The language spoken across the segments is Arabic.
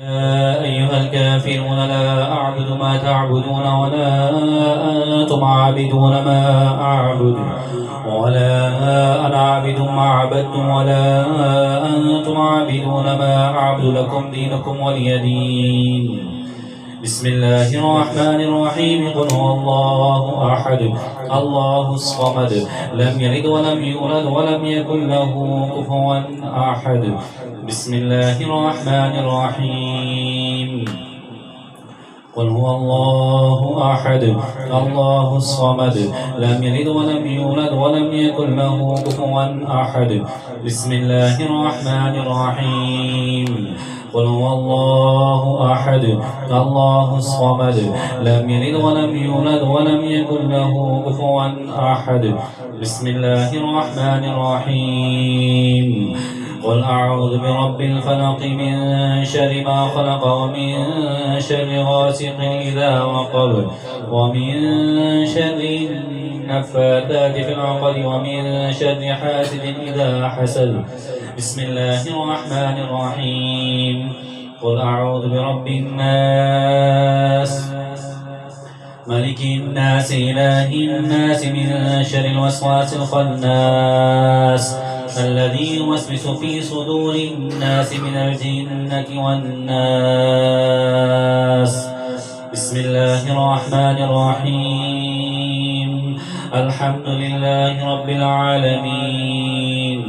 يا أيها الكافرون لا أعبد ما تعبدون ولا أنتم عابدون ما أعبد ولا أنا عابد ما عبدتم ولا أنتم عابدون ما أعبد لكم دينكم ولي دين. بسم الله الرحمن الرحيم. قل هو الله أحد الله الصمد لم يلد ولم يولد ولم يكن له كفوا أحد. بسم الله الرحمن الرحيم. قل هو الله أحد الله الصمد لم يلد ولم يولد ولم يكن له كفوا أحد. بسم الله الرحمن الرحيم. قل هو الله أحد الله الصمد لم يلد ولم يولد ولم يكن له كفوا أحد. بسم الله الرحمن الرحيم. قل أعوذ برب الفلق من شر ما خلق ومن شر غاسق إذا وقب ومن شر النفاثات في العقد ومن شر حاسد إذا حسد. بسم الله الرحمن الرحيم. قل أعوذ برب الناس ملك الناس إله الناس من شر الوسواس الخناس الذي يوسوس في صدور الناس من الجنة والناس. بسم الله الرحمن الرحيم. الحمد لله رب العالمين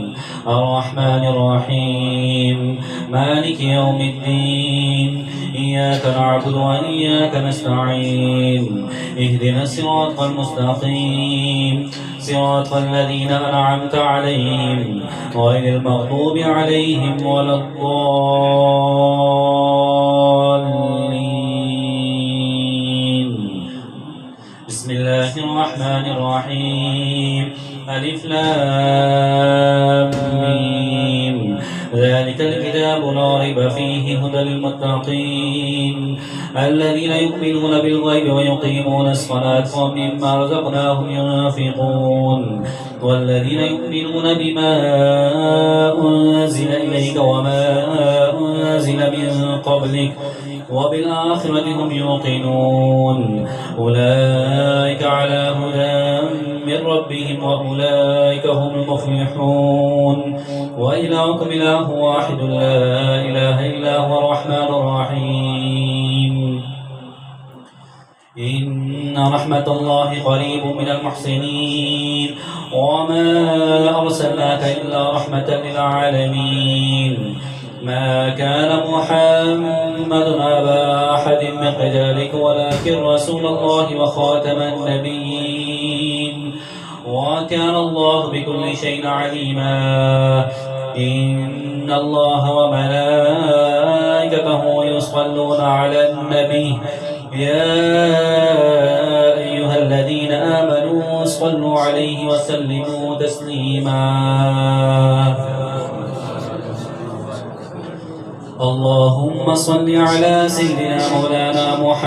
الرحمن الرحيم مالك يوم الدين. إياك نعبد وإياك نستعين. اهدنا الصراط المستقيم صراط الذين أنعمت عليهم غير المغضوب عليهم ولا الضالين. بسم الله الرحمن الرحيم. ألف لام ميم. ذلك الكتاب لا ريب فيه هدى للمتقين الذين يؤمنون بالغيب ويقيمون الصلاة ومما رزقناهم ينفقون والذين يؤمنون بما أنزل إليك وما أنزل من قبلك وبالآخرة هم يوقنون. أولئك على هدى من ربهم وأولئك هم المفلحون. وإلهكم إله واحد لا إله إلا هو الرحمن الرحيم. إن رحمة الله قريب من المحسنين وما أرسلناك إلا رحمة للعالمين. ما كان محمد أبا أحد من رجالكم ولكن رسول الله وخاتم النبيين وكان الله بكل شيء عليما. إن الله وملائكته يصلون على النبي يا أيها الذين آمنوا صلوا عليه وسلموا تسليما. اللهم صل على سيدنا مولانا محمد